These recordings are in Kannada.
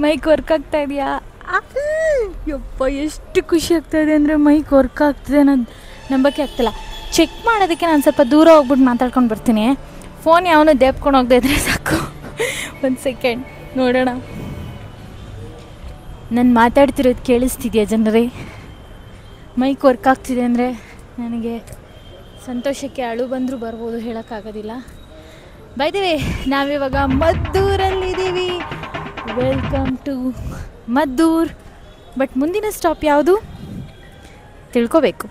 ಮೈಕ್ ವರ್ಕ್ ಆಗ್ತಾ ಇದೆಯಾ? ಯಪ್ಪ ಎಷ್ಟು ಖುಷಿ ಆಗ್ತಾಯಿದೆ ಅಂದರೆ ಮೈಕ್ ವರ್ಕ್ ಆಗ್ತಿದೆ ಅನ್ನೋದು ನಂಬಕ್ಕೆ ಆಗ್ತಿಲ್ಲ. ಚೆಕ್ ಮಾಡೋದಕ್ಕೆ ನಾನು ಸ್ವಲ್ಪ ದೂರ ಹೋಗ್ಬಿಟ್ಟು ಮಾತಾಡ್ಕೊಂಡು ಬರ್ತೀನಿ. ಫೋನ್ ಯಾವನು ದೇಪ್ಕೊಂಡು ಹೋಗದೆ ಇದ್ರೆ ಸಾಕು. ಒಂದು ಸೆಕೆಂಡ್ ನೋಡೋಣ. ನಾನು ಮಾತಾಡ್ತಿರೋದು ಕೇಳಿಸ್ತಿದೆಯಾ ಜನರೇ? ಮೈಕ್ ವರ್ಕ್ ಆಗ್ತಿದೆ ಅಂದರೆ ನನಗೆ ಸಂತೋಷಕ್ಕೆ ಅಳು ಬಂದರೂ ಬರ್ಬೋದು, ಹೇಳೋಕ್ಕಾಗೋದಿಲ್ಲ. ಬೈ ದ ವೇ, ನಾವಿವಾಗ ಮದ್ದೂರಲ್ಲಿದ್ದೀವಿ. Welcome to Maddur. ಬಟ್ ಮುಂದಿನ ಸ್ಟಾಪ್ ಯಾವುದು ತಿಳ್ಕೊಬೇಕು.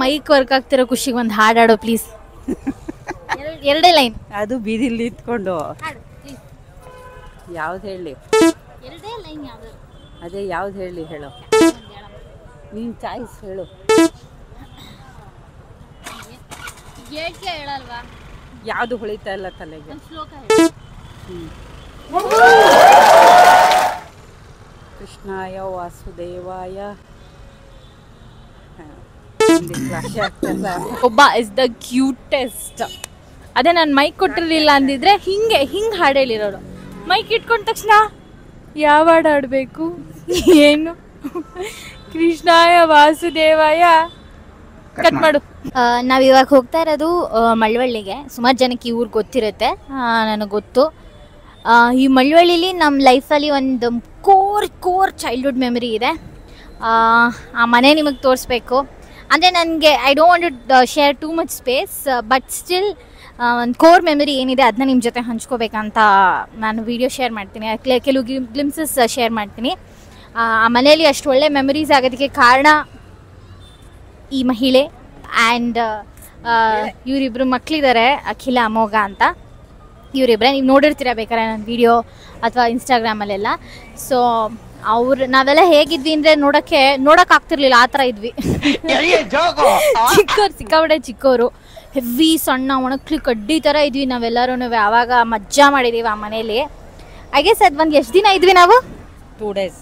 ಮೈಕ್ ವರ್ಕ್ ಆಗ್ತಿರೋ ಖುಷಿಗೆ ಒಂದು ಹಾಡು ಹಾಡೋ ಪ್ಲೀಸ್. ಎರಡೇ ಲೈನ್. ಅದು ಬೀದಿಲಿ ಇಟ್ಕೊಂಡು ಯಾವ್ದು ಹೇಳಿ? ಎರಡೇ ಲೈನ್. ಯಾವುದು? ಅದೇ ಯಾವ್ದು ಹೇಳಿ ಹೇಳು. ನೀನು ಚಾಯ್ಸ್ ಹೇಳು. ಹೇಳಲ್ವಾ? ಯಾವುದು ಹೊಳಿತಾ ಇಲ್ಲ ತಲೆಗೆ? ಕೃಷ್ಣಾಯ ವಾಸುದೇವಾಯ. ಒಬ್ಬ ಇಸ್ ದ ಕ್ಯೂಟೆಸ್ಟ್. ಅದೇ ನಾನು ಮೈಕ್ ಕೊಟ್ಟಿರಲಿಲ್ಲ ಅಂದಿದ್ರೆ ಹಿಂಗೆ ಹಾಡು ಹೇಳಿರೋರು. ಮೈಕ್ ಇಟ್ಕೊಂಡ ತಕ್ಷಣ ಯಾವ ಹಾಡು ಹಾಡಬೇಕು ಏನು? ಕೃಷ್ಣಾಯ ವಾಸುದೇವಾಯ. ಕಟ್ ಮಾಡು. ನಾವಿವಾಗ ಹೋಗ್ತಾ ಇರೋದು ಮಳವಳ್ಳಿಗೆ. ಸುಮಾರು ಜನಕ್ಕೆ ಈ ಊರು ಗೊತ್ತಿರುತ್ತೆ, ನನಗೆ ಗೊತ್ತು. ಈ ಮಳವಳ್ಳಿಲಿ ನಮ್ಮ ಲೈಫಲ್ಲಿ ಒಂದು ಕೋರ್ ಚೈಲ್ಡ್ಹುಡ್ ಮೆಮರಿ ಇದೆ. ಆ ಮನೆ ನಿಮಗೆ ತೋರಿಸ್ಬೇಕು ಅಂದರೆ ನನಗೆ I don't want to share too much space, but still ಒಂದು ಕೋರ್ ಮೆಮರಿ ಏನಿದೆ ಅದನ್ನ ನಿಮ್ಮ ಜೊತೆ ಹಂಚ್ಕೋಬೇಕಂತ ನಾನು ವಿಡಿಯೋ ಶೇರ್ ಮಾಡ್ತೀನಿ. ಕೆಲವು ಗ್ಲಿಮ್ಸಸ್ ಶೇರ್ ಮಾಡ್ತೀನಿ. ಆ ಮನೆಯಲ್ಲಿ ಅಷ್ಟು ಒಳ್ಳೆ ಮೆಮರೀಸ್ ಆಗೋದಕ್ಕೆ ಕಾರಣ ಈ ಮಹಿಳೆ ಆ್ಯಂಡ್ ಇವರಿಬ್ಬರು ಮಕ್ಕಳಿದ್ದಾರೆ, ಅಖಿಲ ಅಮೋಘ ಅಂತ. ಇವರಿಬ್ಬರೇ ನೀವು ನೋಡಿರ್ತೀರ ಬೇಕಾದ್ರೆ ನನ್ನ ವಿಡಿಯೋ ಅಥವಾ ಇನ್ಸ್ಟಾಗ್ರಾಮಲ್ಲೆಲ್ಲ. ಸೊ ನಾವೆಲ್ಲ ಹೇಗಿದ್ವಿ ಅಂದರೆ ನೋಡೋಕ್ಕಾಗ್ತಿರ್ಲಿಲ್ಲ, ಆ ಥರ ಇದ್ವಿ. ಚಿಕ್ಕವ್ರು, ಸಿಕ್ಕಾಪಟ್ಟೆ ಚಿಕ್ಕವರು, ಹೆವಿ ಸಣ್ಣ ಒಣಕ್ಲಿ ಕಡ್ಡಿ ಥರ ಇದ್ವಿ ನಾವೆಲ್ಲರೂ. ಆವಾಗ ಮಜಾ ಮಾಡಿದ್ದೀವಿ ಆ ಮನೇಲಿ. ಐ ಗೆಸ್ ಅದು ಒಂದು ಎಷ್ಟು ದಿನ ಇದ್ವಿ ನಾವು? 2 days.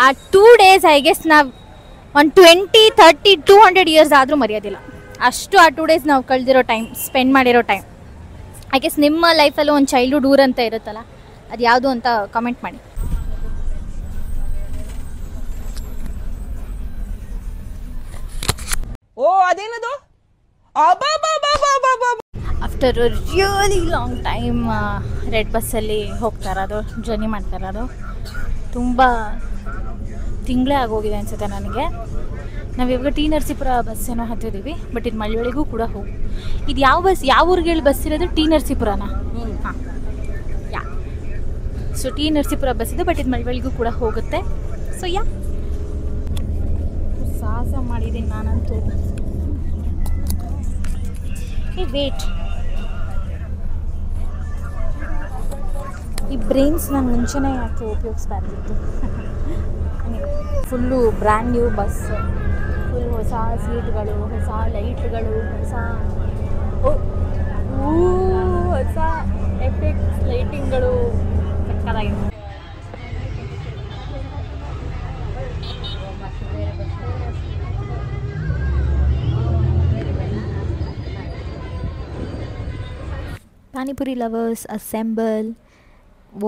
ಆ 2 days ಐ ಗೆಸ್ ನಾವು ಒಂದು 20, 30, 200 ಇಯರ್ಸ್ ಆದರೂ ಮರೆಯೋದಿಲ್ಲ. ಅಷ್ಟು ಆ 2 days ನಾವು ಕಳೆದಿರೋ ಟೈಮ್, ಸ್ಪೆಂಡ್ ಮಾಡಿರೋ ಟೈಮ್. ಐ ಗೆಸ್ ನಿಮ್ಮ ಲೈಫಲ್ಲೂ ಒಂದು ಚೈಲ್ಡ್ಹುಡ್ ಊರ್ ಅಂತ ಇರುತ್ತಲ್ಲ, ಅದು ಯಾವುದು ಅಂತ ಕಮೆಂಟ್ ಮಾಡಿ. ಓ ಅದೇನದು? After really long time red ಬಸ್ಸಲ್ಲಿ ಹೋಗ್ತಾ ಇರೋದು, ಜರ್ನಿ ಮಾಡ್ತಾ ಇರೋದು. ತುಂಬ ತಿಂಗಳೇ ಆಗೋಗಿದೆ ಅನಿಸುತ್ತೆ ನನಗೆ. ನಾವಿವಾಗ ಟಿ ನರಸೀಪುರ ಬಸ್ ಏನೋ ಹತ್ತಿದ್ದೀವಿ, ಬಟ್ ಇದು ಮಳವಳ್ಳಿಗೂ ಕೂಡ ಹೋಗಿ. ಇದು ಯಾವ ಬಸ್, ಯಾವ ಊರಿಗೆ ಹೇಳಿ ಬಸ್ ಇರೋದು? ಟಿ ನರಸೀಪುರನ? ಹಾಂ, ಸೊ ಟಿ ನರಸೀಪುರ ಬಸ್ ಇದೆ, ಬಟ್ ಇದು ಮಳವಳ್ಳಿಗೂ ಕೂಡ ಹೋಗುತ್ತೆ. ಸೊ ಸಾಹಸ ಮಾಡಿದ್ದೀನಿ ನಾನಂತೂ. ವೇಟ್, ಈ ಬ್ರೈನ್ಸ್ ನಾನು ಮುಂಚೆನೇ ಯಾಕೆ ಉಪಯೋಗಿಸ್ಬಾರ್ದಿತ್ತು? Full brand new bus, full ಹೊಸ ಸೀಟ್ಗಳು, ಹೊಸ ಲೈಟ್ಗಳು, ಹೊಸ ಎಫೆಕ್ಟ್ಸ್, ಲೈಟಿಂಗ್ಗಳು ಸಕ್ಕತ್ತಾಗಿದೆ. Panipuri lovers assemble.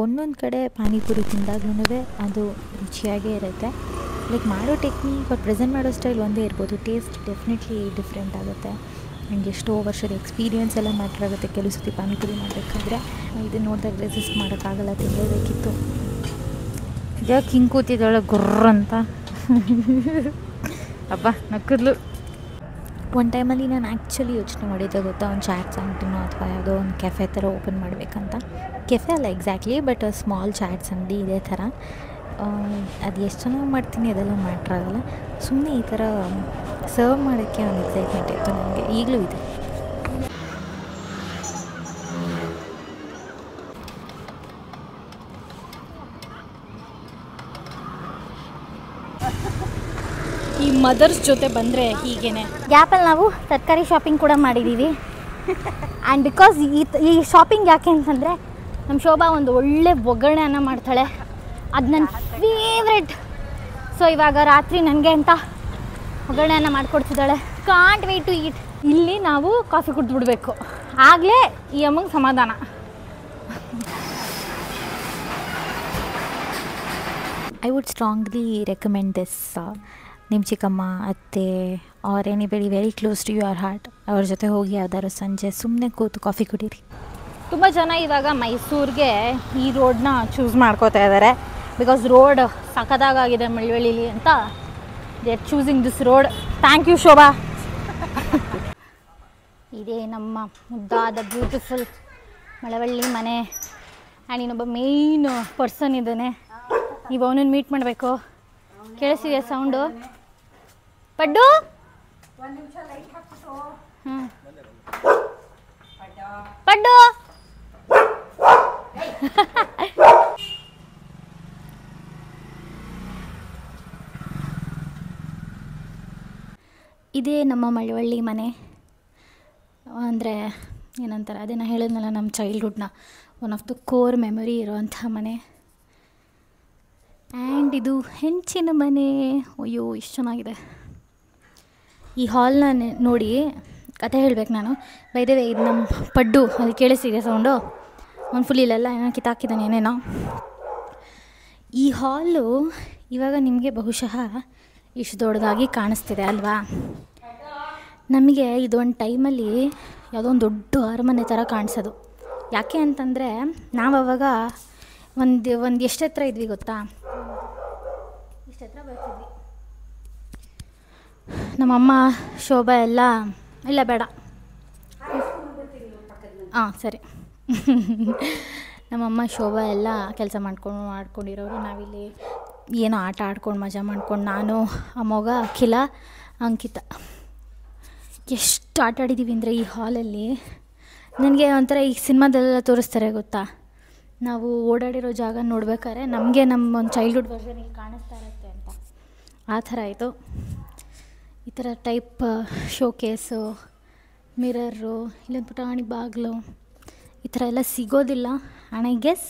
ಒಂದೊಂದು ಕಡೆ ಪಾನಿಪುರಿ ತಿಂದಾಗ್ಲೂ ಅದು ರುಚಿಯಾಗೇ ಇರುತ್ತೆ. ಲೈಕ್ ಮಾಡೋ ಟೆಕ್ನಿಕ್, ಪ್ರೆಸೆಂಟ್ ಮಾಡೋ ಸ್ಟೈಲ್ ಒಂದೇ ಇರ್ಬೋದು, ಟೇಸ್ಟ್ ಡೆಫಿನೆಟ್ಲಿ ಡಿಫ್ರೆಂಟ್ ಆಗುತ್ತೆ. ನನಗೆ ಎಷ್ಟೋ ವರ್ಷದ ಎಕ್ಸ್ಪೀರಿಯೆನ್ಸ್ ಎಲ್ಲ ಮ್ಯಾಟ್ರ್ ಆಗುತ್ತೆ. ಕೆಲವು ಸತಿ ಪಾನಿಪುರಿ ಮಾಡಬೇಕಾದ್ರೆ ಇದನ್ನು ನೋಡಿದಾಗ ರೆಸಿಸ್ಟ್ ಮಾಡೋಕ್ಕಾಗಲ್ಲ, ತಿನ್ನಲೇಬೇಕಿತ್ತು. ಯಾಕೆ ಹಿಂಗೆ ಕೂತಿದ್ದಾಳೆ ಗುರ್ರ ಅಂತ. ಅಬ್ಬ ನಕ್ಕದ್ಲು. ಒಂದು ಟೈಮಲ್ಲಿ ನಾನು ಆ್ಯಕ್ಚುಲಿ ಯೋಚನೆ ಮಾಡಿದ್ದೆ ಗೊತ್ತಾ, ಒಂದು ಚಾಟ್ಸ್ ಅಂಗಡಿನೋ ಅಥವಾ ಯಾವುದೋ ಒಂದು ಕೆಫೆ ಥರ ಓಪನ್ ಮಾಡಬೇಕಂತ. ಕೆಫೆ ಅಲ್ಲ ಎಕ್ಸಾಕ್ಟ್ಲಿ, ಬಟ್ ಸ್ಮಾಲ್ ಚಾಟ್ಸ್ ಅಂಗಡಿ ಇದೇ ಥರ. ಅದು ಎಷ್ಟು ಚೆನ್ನಾಗಿ ಮಾಡ್ತೀನಿ ಅದೆಲ್ಲ ಮ್ಯಾಟ್ರ್ ಆಗೋಲ್ಲ. ಸುಮ್ಮನೆ ಈ ಥರ ಸರ್ವ್ ಮಾಡೋಕ್ಕೆ ಒಂದು ಎಕ್ಸೈಟ್ಮೆಂಟ್ ಇತ್ತು ನನಗೆ, ಈಗಲೂ ಇದೆ. ಈ ಮದರ್ಸ್ ಜೊತೆ ಬಂದರೆ ಹೀಗೇನೆ. ಗ್ಯಾಪಲ್ಲಿ ನಾವು ತರಕಾರಿ ಶಾಪಿಂಗ್ ಕೂಡ ಮಾಡಿದ್ದೀವಿ. ಆ್ಯಂಡ್ ಬಿಕಾಸ್ ಈ ಶಾಪಿಂಗ್ ಯಾಕೆ ಅಂತಂದರೆ ನಮ್ಮ ಶೋಭಾ ಒಂದು ಒಳ್ಳೆ ಒಗ್ಗರಣೆ ಅನ್ನ ಮಾಡ್ತಾಳೆ, ಅದು ನನ್ನ ಫೇವ್ರೆಟ್. ಸೊ ಇವಾಗ ರಾತ್ರಿ ನನಗೆ ಅಂತ ಒಗ್ಗರಣೆ ಅನ್ನ ಮಾಡಿಕೊಡ್ತಿದ್ದಾಳೆ. Can't wait to eat. ಇಲ್ಲಿ ನಾವು ಕಾಫಿ ಕುಡಿದ್ಬಿಡ್ಬೇಕು, ಆಗಲೇ ಈ ಅಮ್ಮಂಗೆ ಸಮಾಧಾನ. I would strongly recommend this. ನಿಮ್ಮ ಚಿಕ್ಕಮ್ಮ ಅತ್ತೆ or anybody very close to your heart, ಅವ್ರ ಜೊತೆ ಹೋಗಿ ಯಾವ್ದಾದ್ರು ಸಂಜೆ ಸುಮ್ಮನೆ ಕೂತು ಕಾಫಿ ಕುಡೀರಿ. ತುಂಬ ಜನ ಇವಾಗ ಮೈಸೂರಿಗೆ ಈ ರೋಡ್ನ ಚೂಸ್ ಮಾಡ್ಕೋತಾ ಇದ್ದಾರೆ, ಬಿಕಾಸ್ ರೋಡ್ ಸಖತ್ತಾಗಿದೆ ಮಳವಳ್ಳಿಲಿ ಅಂತ. They are choosing this road. Thank you Shobha. ಇದೇ ನಮ್ಮ ಮುದ್ದಾದ ಬ್ಯೂಟಿಫುಲ್ ಮಳವಳ್ಳಿ ಮನೆ. ಆ್ಯಂಡ್ ಇನ್ನೊಬ್ಬ ಮೇಯ್ನ್ ಪರ್ಸನ್ ಇದ್ದಾನೆ, ನೀವು ಅವನನ್ನು ಮೀಟ್ ಮಾಡಬೇಕು. ಕೇಳಿಸಿದೆಯಾ ಸೌಂಡು? ಪಡ್ಡು ಹ್ಞೂ ಪಡ್ಡು ಇದೇ ನಮ್ಮ ಮಳವಳ್ಳಿ ಮನೆ. ಅಂದರೆ ಏನಂತಾರೆ, ಅದೇ ನಾನು ಹೇಳಿದ್ನಲ್ಲ, ನಮ್ಮ ಚೈಲ್ಡ್ಹುಡ್ನ one of the core memory ಇರೋವಂಥ ಮನೆ. ಆ್ಯಂಡ್ ಇದು ಹೆಂಚಿನ ಮನೆ. ಅಯ್ಯೋ ಇಷ್ಟು ಚೆನ್ನಾಗಿದೆ. ಈ ಹಾಲ್ನ ನೋಡಿ ಕತೆ ಹೇಳ್ಬೇಕು ನಾನು. ಬೈದೇವೆ ಇದು ನಮ್ಮ ಪಡ್ಡು, ಅಲ್ಲಿ ಕೇಳಿಸಿದೆ ಸೌಂಡು. ಅವ್ನು ಫುಲ್ ಇಲ್ಲೆಲ್ಲ ಏನೋ ಕಿತ್ತಾಕಿದ್ದಾನೆ ಏನೇನೋ. ಈ ಹಾಲು ಇವಾಗ ನಿಮಗೆ ಬಹುಶಃ ಇಷ್ಟು ದೊಡ್ಡದಾಗಿ ಕಾಣಿಸ್ತಿದೆ ಅಲ್ವಾ? ನಮಗೆ ಇದೊಂದು ಟೈಮಲ್ಲಿ ಯಾವುದೋ ಒಂದು ದೊಡ್ಡ ಅರಮನೆ ಥರ ಕಾಣಿಸೋದು. ಯಾಕೆ ಅಂತಂದರೆ ನಾವು ಅವಾಗ ಒಂದು ಎಷ್ಟು ಹತ್ರ ಇದ್ವಿ ಗೊತ್ತಾ? ಇಷ್ಟು ಹತ್ರ ಬರ್ತಿದ್ವಿ. ನಮ್ಮಮ್ಮ ಶೋಭಾ ಎಲ್ಲ ಇಲ್ಲ ಬೇಡ ಹಾಂ ಸರಿ ನಮ್ಮಮ್ಮ ಶೋಭಾ ಎಲ್ಲ ಕೆಲಸ ಮಾಡ್ಕೊಂಡಿರೋರು. ನಾವಿಲ್ಲಿ ಏನೋ ಆಟ ಆಡ್ಕೊಂಡು ಮಜಾ ಮಾಡ್ಕೊಂಡು, ನಾನು ಆ ಮಗ ಅಖಿಲ ಅಂಕಿತ ಎಷ್ಟು ಆಟ ಆಡಿದ್ದೀವಿ ಅಂದರೆ ಈ ಹಾಲಲ್ಲಿ. ನನಗೆ ಒಂಥರ ಈ ಸಿನಿಮಾದಲ್ಲೆಲ್ಲ ತೋರಿಸ್ತಾರೆ ಗೊತ್ತಾ, ನಾವು ಓಡಾಡಿರೋ ಜಾಗ ನೋಡ್ಬೇಕಾದ್ರೆ ನಮಗೆ ನಮ್ಮ ಒಂದು ಚೈಲ್ಡ್ಹುಡ್ ವರ್ಷನಿಗೆ ಕಾಣಿಸ್ತಾ ಇರುತ್ತೆ ಅಂತ. ಆ ಥರ ಆಯಿತು. ಈ ಥರ ಟೈಪ್ ಶೋಕೇಸು, ಮಿರರು, ಇಲ್ಲೊಂದು ಪುಟಾಣಿ ಬಾಗಿಲು, ಈ ಥರ ಎಲ್ಲ ಸಿಗೋದಿಲ್ಲ. And I guess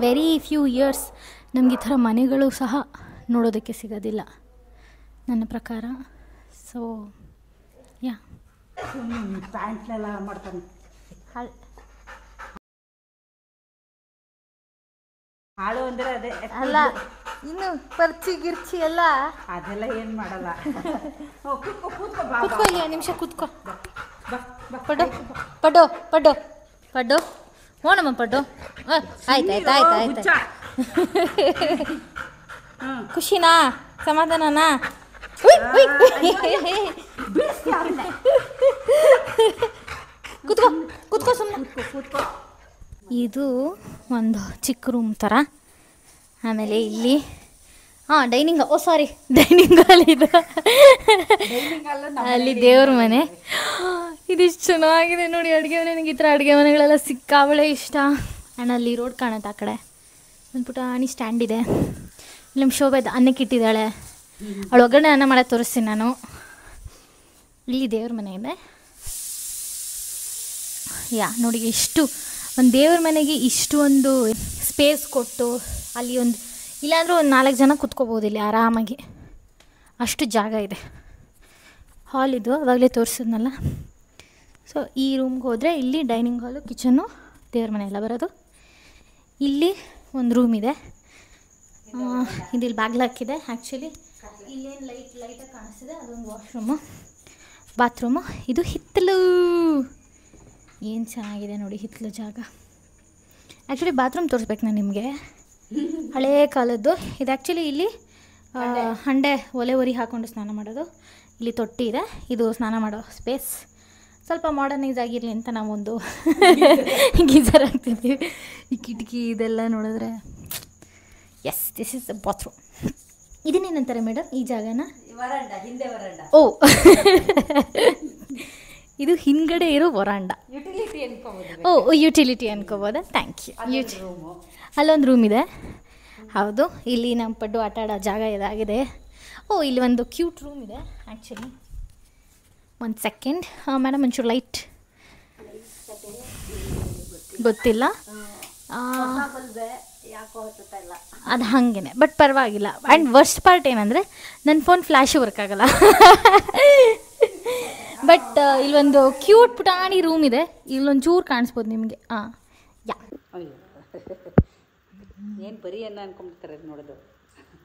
very few years ನಮ್ಗೆ ಈ ಥರ ಮನೆಗಳು ಸಹ ನೋಡೋದಕ್ಕೆ ಸಿಗೋದಿಲ್ಲ ನನ್ನ ಪ್ರಕಾರ. ಸೊ ಯಾ ಪ್ಯಾಂಟ್ನೆಲ್ಲ ಮಾಡ್ತಾನೆ. ಹಾಳು ಅಂದರೆ ಅದೇ ಅಲ್ಲ, ಇನ್ನು ಪರ್ಚಿ ಗಿರ್ಚಿ ಎಲ್ಲ ಅದೆಲ್ಲ ಏನು ಮಾಡಲ್ಲ. ಕುತ್ಕೋ, ಇಲ್ಲಿ ನಿಮಿಷ ಕುತ್ಕೋ. ಪಡ್ಡು ಪಡ್ಡು ಪಡ್ಡು ಪಡ್ಡು ಹೋಣಮ್ಮ ಪಡ್ಡು. ಆಯ್ತು ಆಯ್ತು ಆಯ್ತು ಆಯ್ತು. ಖುಷಿನಾ? ಸಮಾಧಾನನಾ? ಕುತ್ಕೋ ಕುತ್ಕೋ ಸುಮ್ಮನೆ ಕೂತ್ಕೋ. ಇದು ಒಂದು ಚಿಕ್ಕ ರೂಮ್ ಥರ. ಆಮೇಲೆ ಇಲ್ಲಿ ಡೈನಿಂಗ್ ಡೈನಿಂಗ್ ಹಾಲ್ ಇದು. ಅಲ್ಲಿ ದೇವ್ರ ಮನೆ. ಇದಿಷ್ಟು ಚೆನ್ನಾಗಿದೆ ನೋಡಿ ಅಡುಗೆ ಮನೆ. ನನಗೆ ಈ ಥರ ಅಡುಗೆ ಮನೆಗಳೆಲ್ಲ ಸಿಕ್ಕಾಬಳೆ ಇಷ್ಟ. ಆ್ಯಂಡ್ ಅಲ್ಲಿ ರೋಡ್ ಕಾಣುತ್ತೆ ಆ ಕಡೆ. ಒಂದು ಪುಟಾಣಿ ಸ್ಟ್ಯಾಂಡ್ ಇದೆ. ಇಲ್ಲಿ ನಮ್ಮ ಶೋಭಾ ಅನ್ನಕ್ಕೆ ಇಟ್ಟಿದ್ದಾಳೆ. ಅವಳು ಒಗ್ಗರಣೆ ಅನ್ನ ಮಾಡೋದು ತೋರಿಸ್ತೀನಿ ನಾನು. ಇಲ್ಲಿ ದೇವ್ರ ಮನೆ ಇದೆ. ನೋಡಿ ಎಷ್ಟು ಒಂದು ದೇವ್ರ ಮನೆಗೆ ಇಷ್ಟು ಒಂದು ಸ್ಪೇಸ್ ಕೊಟ್ಟು, ಅಲ್ಲಿ ಒಂದು ಇಲ್ಲಾಂದರೂ ಒಂದು 4 ಜನ ಕುತ್ಕೋಬೋದು ಇಲ್ಲಿ ಆರಾಮಾಗಿ, ಅಷ್ಟು ಜಾಗ ಇದೆ. ಹಾಲ್ ಇದು ಅವಾಗಲೇ ತೋರಿಸಿದ್ನಲ್ಲ. ಸೊ ಈ ರೂಮ್ಗೆ ಹೋದರೆ ಇಲ್ಲಿ ಡೈನಿಂಗ್ ಹಾಲು, ಕಿಚನ್ನು, ದೇವ್ರ ಮನೆ ಎಲ್ಲ ಬರೋದು. ಇಲ್ಲಿ ಒಂದು ರೂಮ್ ಇದೆ. ಇದಿಲ್ಲಿ ಬಾಗಿಲು ಹಾಕಿದೆ. ಆ್ಯಕ್ಚುಲಿ ಇಲ್ಲೇನು ಲೈಟಾಗಿ ಕಾಣಿಸ್ತಿದೆ, ಅದೊಂದು ವಾಶ್ರೂಮು, ಬಾತ್ರೂಮು. ಇದು ಹಿತ್ತಲು. ಏನು ಚೆನ್ನಾಗಿದೆ ನೋಡಿ ಹಿತ್ತಲು ಜಾಗ. ಆ್ಯಕ್ಚುಲಿ ಬಾತ್ರೂಮ್ ತೋರಿಸ್ಬೇಕು ನಾನು ನಿಮಗೆ, ಹಳೇ ಕಾಲದ್ದು ಇದು. ಆ್ಯಕ್ಚುಲಿ ಇಲ್ಲಿ ಹಂಡೆ ಒಲೆ ಉರಿ ಹಾಕ್ಕೊಂಡು ಸ್ನಾನ ಮಾಡೋದು. ಇಲ್ಲಿ ತೊಟ್ಟಿ ಇದೆ. ಇದು ಸ್ನಾನ ಮಾಡೋ ಸ್ಪೇಸ್. ಸ್ವಲ್ಪ ಮಾಡರ್ನೈಸ್ ಆಗಿರಲಿ ಅಂತ ನಾವೊಂದು ಗೀಸರ್ ಹಾಕ್ತಿದ್ದೀವಿ. ಈ ಕಿಟಕಿ ಇದೆಲ್ಲ ನೋಡಿದ್ರೆ yes, this is the bathroom. ಇದನ್ನೇನಂತಾರೆ ಮೇಡಮ್ ಈ ಜಾಗನ? ವರಂಡ, ಹಿಂದೆ ವರಂಡ. ಓ ಇದು ಹಿಂದ್ಗಡೆ ಇರೋ ವರಾಂಡ. ಯುಟಿಲಿಟಿ ಅನ್ಕೋಬೋದು. ಓ ಯುಟಿಲಿಟಿ ಅನ್ಕೋಬೋದಾ? Thank you. ಅಲ್ಲೊಂದು ರೂಮ್ ಇದೆ. ಹೌದು, ಇಲ್ಲಿ ನಮ್ಮ ಪಡ್ಡು ಆಟ ಆಡೋ ಜಾಗ ಇದಾಗಿದೆ. ಓ ಇಲ್ಲಿ ಒಂದು ಕ್ಯೂಟ್ ರೂಮ್ ಇದೆ ಆ್ಯಕ್ಚುಲಿ. ಒಂದು ಸೆಕೆಂಡ್ ಮೇಡಮ್, ಒಂಚೂರು ಲೈಟ್ ಗೊತ್ತಿಲ್ಲ, ಅದು ಹಾಗೇನೆ. ಬಟ್ ಪರವಾಗಿಲ್ಲ. ಆ್ಯಂಡ್ ವರ್ಸ್ಟ್ ಪಾರ್ಟ್ ಏನಂದರೆ ನನ್ನ ಫೋನ್ ಫ್ಲ್ಯಾಶು ವರ್ಕ್ ಆಗಲ್ಲ. ಬಟ್ ಇಲ್ಲೊಂದು ಕ್ಯೂಟ್ ಪುಟಾಣಿ ರೂಮ್ ಇದೆ, ಇಲ್ಲೊಂದು ಚೂರು ಕಾಣಿಸ್ಬೋದು ನಿಮಗೆ. ಯಾ ಅಯ್ಯೋ ಏನು ಬರೀ ಅನ್ನ ಅನ್ಕೊಂಡ್ಬಿಡ್ತಾರೆ ನೋಡೋದು.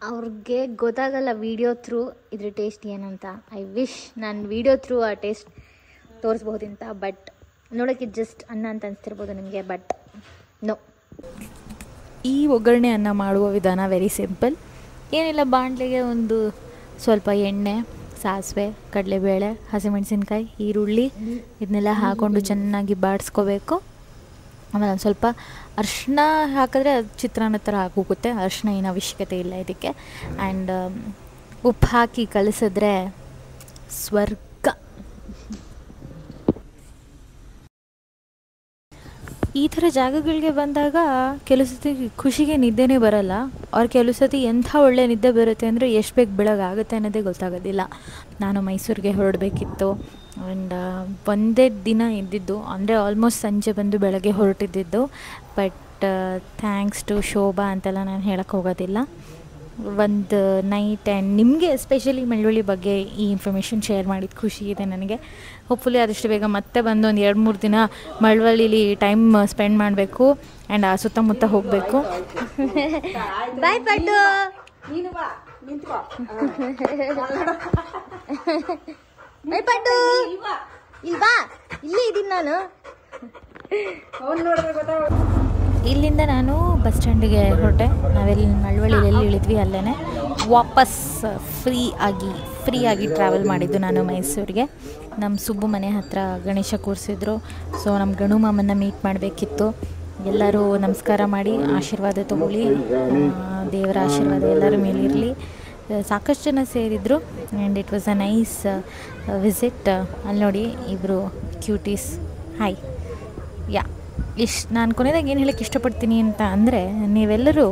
ಅವ್ರಿಗೆ ಗೊತ್ತಾಗಲ್ಲ ವಿಡಿಯೋ ಥ್ರೂ ಇದ್ರ ಟೇಸ್ಟ್ ಏನಂತ. ಐ ವಿಶ್ ನಾನು ವಿಡಿಯೋ ಥ್ರೂ ಆ ಟೇಸ್ಟ್ ತೋರಿಸ್ಬೋದಿಂತ, ಬಟ್ ನೋಡೋಕ್ಕೆ ಜಸ್ಟ್ ಅನ್ನ ಅಂತ ಅನಿಸ್ತಿರ್ಬೋದು ನಿಮಗೆ, ಬಟ್ ನೋ. ಈ ಒಗ್ಗರಣೆ ಅನ್ನ ಮಾಡುವ ವಿಧಾನ ವೆರಿ ಸಿಂಪಲ್. ಏನಿಲ್ಲ, ಬಾಣಲೆಗೆ ಒಂದು ಸ್ವಲ್ಪ ಎಣ್ಣೆ, ಸಾಸಿವೆ, ಕಡಲೆಬೇಳೆ, ಹಸಿಮೆಣಸಿನ್ಕಾಯಿ, ಈರುಳ್ಳಿ ಇದನ್ನೆಲ್ಲ ಹಾಕ್ಕೊಂಡು ಚೆನ್ನಾಗಿ ಬಾಡಿಸ್ಕೋಬೇಕು. ಆಮೇಲೆ ಒಂದು ಸ್ವಲ್ಪ ಅರಿಶಿನ ಹಾಕಿದ್ರೆ ಅದು ಚಿತ್ರಾನ್ನ ಥರ ಆಗೋಗುತ್ತೆ. ಅರಿಶಿನ ಏನು ಅವಶ್ಯಕತೆ ಇಲ್ಲ ಇದಕ್ಕೆ. ಆ್ಯಂಡ್ ಉಪ್ಪು ಹಾಕಿ ಕಲಿಸಿದ್ರೆ ಸ್ವರ್ಗ. ಈ ಥರ ಜಾಗಗಳಿಗೆ ಬಂದಾಗ ಕೆಲವು ಸತಿ ಖುಷಿಗೆ ನಿದ್ದೆನೇ ಬರಲ್ಲ. ಅವ್ರು ಕೆಲವು ಸತಿ ಎಂಥ ಒಳ್ಳೆ ನಿದ್ದೆ ಬರುತ್ತೆ ಅಂದರೆ ಎಷ್ಟು ಬೇಗ ಬೆಳಗಾಗುತ್ತೆ ಅನ್ನೋದೇ ಗೊತ್ತಾಗೋದಿಲ್ಲ. ನಾನು ಮೈಸೂರಿಗೆ ಹೊರಡಬೇಕಿತ್ತು. ಆ್ಯಂಡ್ ಒಂದೇ ದಿನ ಇದ್ದಿದ್ದು, ಅಂದರೆ ಆಲ್ಮೋಸ್ಟ್ ಸಂಜೆ ಬಂದು ಬೆಳಗ್ಗೆ ಹೊರಟಿದ್ದಿದ್ದು. ಬಟ್ ಥ್ಯಾಂಕ್ಸ್ ಟು ಶೋಭಾ ಅಂತೆಲ್ಲ ನಾನು ಹೇಳಕ್ಕೆ ಹೋಗೋದಿಲ್ಲ. ಒಂದು ನೈಟ್ ಆ್ಯಂಡ್ ನಿಮಗೆ ಎಸ್ಪೆಷಲಿ ಮಳವಳ್ಳಿ ಬಗ್ಗೆ ಈ ಇನ್ಫಾರ್ಮೇಷನ್ ಶೇರ್ ಮಾಡಿದ ಖುಷಿ ಇದೆ ನನಗೆ. ಹೋಪ್ಫುಲಿ ಆದಷ್ಟು ಬೇಗ ಮತ್ತೆ ಬಂದು ಒಂದು 2-3 ದಿನ ಮಳವಳ್ಳಿಲಿ ಟೈಮ್ ಸ್ಪೆಂಡ್ ಮಾಡಬೇಕು ಆ್ಯಂಡ್ ಆ ಸುತ್ತಮುತ್ತ ಹೋಗಬೇಕು. ಬಾಯ್ ಪಟ್ಟು. ಬಾಯ್ ಪಟ್ಟು. ಇಲ್ವಾ, ಇಲ್ಲೇ ಇದ್ದೀನಿ ನಾನು. ಇಲ್ಲಿಂದ ನಾನು ಬಸ್ ಸ್ಟ್ಯಾಂಡಿಗೆ ಹೊರಟೆ. ನಾವೆಲ್ಲಿ ಮಳವಳ್ಳಿಲಿ ಎಲ್ಲಿ ಇಳಿದ್ವಿ ಅಲ್ಲೇ ವಾಪಸ್ ಫ್ರೀ ಆಗಿ ಟ್ರಾವೆಲ್ ಮಾಡಿದ್ದು ನಾನು ಮೈಸೂರಿಗೆ. ನಮ್ಮ ಸುಬ್ಬು ಮನೆ ಹತ್ರ ಗಣೇಶ ಕೂರಿಸಿದ್ರು. ಸೊ ನಮ್ಮ ಗಣು ಮಾಮನ್ನ ಮೀಟ್ ಮಾಡಬೇಕಿತ್ತು. ಎಲ್ಲರೂ ನಮಸ್ಕಾರ ಮಾಡಿ ಆಶೀರ್ವಾದ ತೊಗೊಳ್ಳಿ, ದೇವರ ಆಶೀರ್ವಾದ ಎಲ್ಲರ ಮೇಲಿರಲಿ. ಸಾಕಷ್ಟು ಜನ ಸೇರಿದ್ರು and it was a nice visit. ಅಲ್ಲಿ ನೋಡಿ ಇಬ್ಬರು ಕ್ಯೂಟೀಸ್. ಹಾಯ್. ಯಾ, ನಾನು ಕೊನೆಯದಾಗಿ ಏನು ಹೇಳೋಕ್ಕೆ ಇಷ್ಟಪಡ್ತೀನಿ ಅಂತ ಅಂದರೆ, ನೀವೆಲ್ಲರೂ